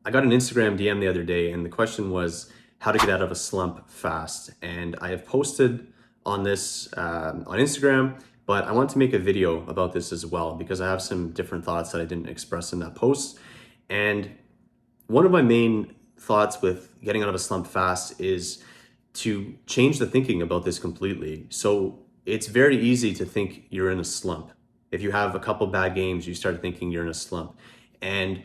I got an Instagram DM the other day, and the question was how to get out of a slump fast. And I have posted on this on Instagram, but I want to make a video about this as well because I have some different thoughts that I didn't express in that post. And one of my main thoughts with getting out of a slump fast is to change the thinking about this completely. So it's very easy to think you're in a slump. If you have a couple bad games, you start thinking you're in a slump. And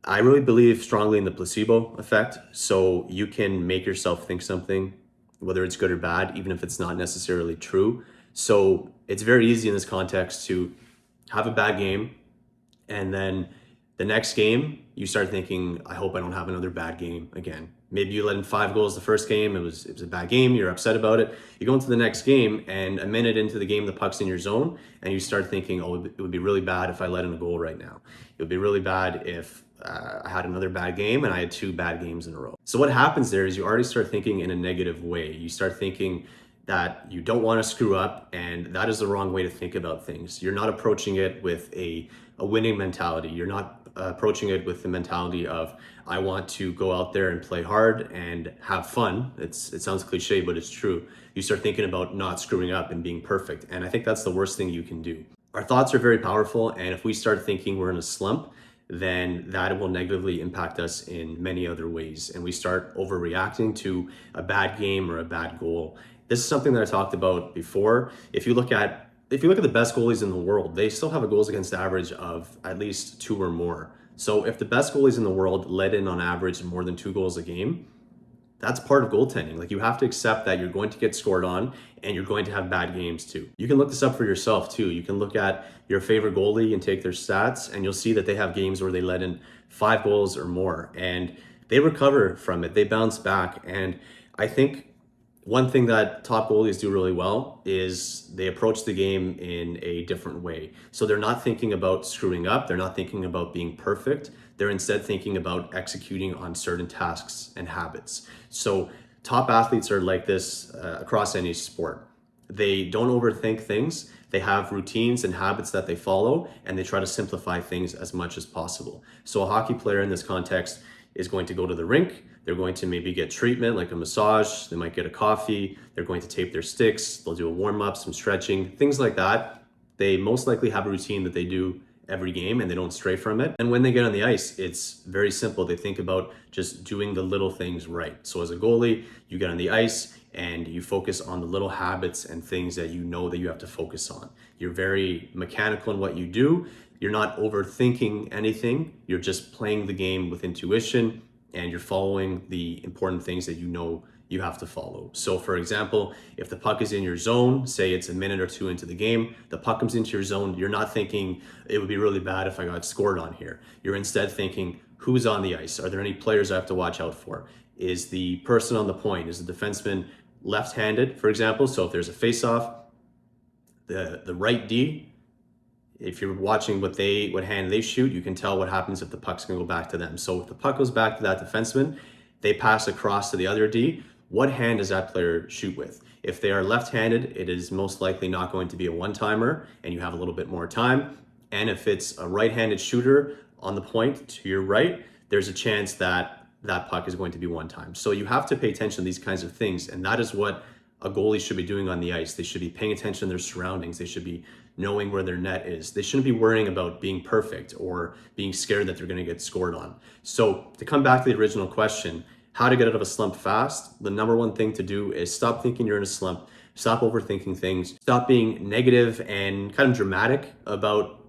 I really believe strongly in the placebo effect. So you can make yourself think something, whether it's good or bad, even if it's not necessarily true. So it's very easy in this context to have a bad game, and then the next game, you start thinking, I hope I don't have another bad game again. Maybe you let in 5 goals the first game, it was a bad game, you're upset about it. You go into the next game, and a minute into the game, the puck's in your zone, and you start thinking, oh, it would be really bad if I let in a goal right now. It would be really bad if I had another bad game and I had 2 bad games in a row. So what happens there is you already start thinking in a negative way. You start thinking that you don't want to screw up, and that is the wrong way to think about things. You're not approaching it with a winning mentality. You're not approaching it with the mentality of, I want to go out there and play hard and have fun. It sounds cliche, but it's true. You start thinking about not screwing up and being perfect. And I think that's the worst thing you can do. Our thoughts are very powerful, and if we start thinking we're in a slump, then that will negatively impact us in many other ways. And we start overreacting to a bad game or a bad goal. This is something that I talked about before. If you look at the best goalies in the world, they still have a goals against average of at least 2 or more. So if the best goalies in the world let in on average more than 2 goals a game, that's part of goaltending. Like, you have to accept that you're going to get scored on and you're going to have bad games too. You can look this up for yourself too. You can look at your favorite goalie and take their stats, and you'll see that they have games where they let in 5 goals or more and they recover from it. They bounce back. And I think one thing that top goalies do really well is they approach the game in a different way. So they're not thinking about screwing up. They're not thinking about being perfect. They're instead thinking about executing on certain tasks and habits. So top athletes are like this across any sport. They don't overthink things. They have routines and habits that they follow, and they try to simplify things as much as possible. So a hockey player in this context is going to go to the rink. They're going to maybe get treatment like a massage. They might get a coffee. They're going to tape their sticks. They'll do a warm-up, some stretching, things like that. They most likely have a routine that they do every game, and they don't stray from it. And when they get on the ice, it's very simple. They think about just doing the little things right. So as a goalie, you get on the ice and you focus on the little habits and things that you know that you have to focus on. You're very mechanical in what you do. You're not overthinking anything. You're just playing the game with intuition, and you're following the important things that you know you have to follow. So for example, if the puck is in your zone, say it's a minute or 2 into the game, the puck comes into your zone, you're not thinking it would be really bad if I got scored on here. You're instead thinking, who's on the ice? Are there any players I have to watch out for? Is the person on the point, is the defenseman left-handed, for example? So if there's a face-off, the right D, if you're watching what hand they shoot, you can tell what happens if the puck's gonna go back to them. So if the puck goes back to that defenseman, they pass across to the other D, what hand does that player shoot with? If they are left-handed, it is most likely not going to be a one-timer, and you have a little bit more time. And if it's a right-handed shooter on the point to your right, there's a chance that that puck is going to be one time. So you have to pay attention to these kinds of things, and that is what a goalie should be doing on the ice. They should be paying attention to their surroundings. They should be knowing where their net is. They shouldn't be worrying about being perfect or being scared that they're going to get scored on. So to come back to the original question, how to get out of a slump fast, the number one thing to do is stop thinking you're in a slump. Stop overthinking things. Stop being negative and kind of dramatic about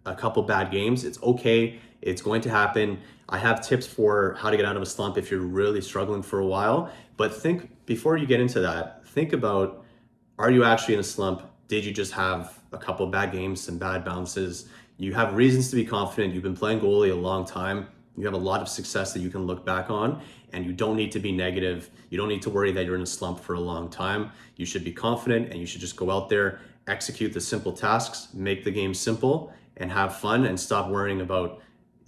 a couple bad games. It's okay. It's going to happen. I have tips for how to get out of a slump if you're really struggling for a while. But before you get into that, think about, are you actually in a slump? Did you just have a couple bad games, some bad bounces? You have reasons to be confident. You've been playing goalie a long time. You have a lot of success that you can look back on, and you don't need to be negative. You don't need to worry that you're in a slump for a long time. You should be confident, and you should just go out there, execute the simple tasks, make the game simple, and have fun, and stop worrying about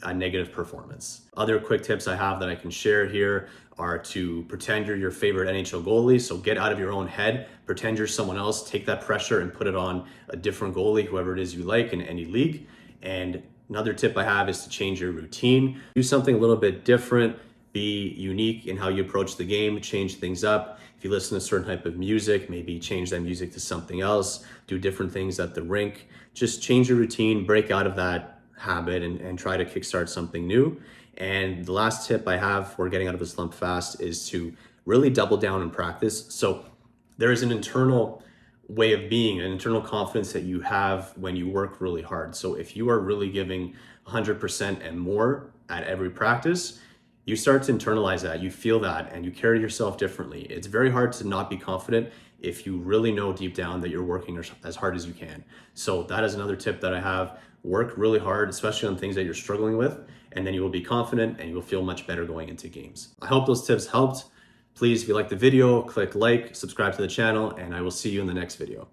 a negative performance. Other quick tips I have that I can share here are to pretend you're your favorite NHL goalie. So get out of your own head, pretend you're someone else, take that pressure and put it on a different goalie, whoever it is you like in any league, and Another tip I have is to change your routine. Do something a little bit different, be unique in how you approach the game, change things up. If you listen to a certain type of music, maybe change that music to something else, do different things at the rink. Just change your routine, break out of that habit and try to kickstart something new. And the last tip I have for getting out of a slump fast is to really double down and practice. So there is an internal way of being, an internal confidence that you have when you work really hard. So if you are really giving 100% and more at every practice, you start to internalize that, you feel that, and you carry yourself differently. It's very hard to not be confident if you really know deep down that you're working as hard as you can. So that is another tip that I have. Work really hard, especially on things that you're struggling with, and then you will be confident and you will feel much better going into games. I hope those tips helped. Please, if you like the video, click like, subscribe to the channel, and I will see you in the next video.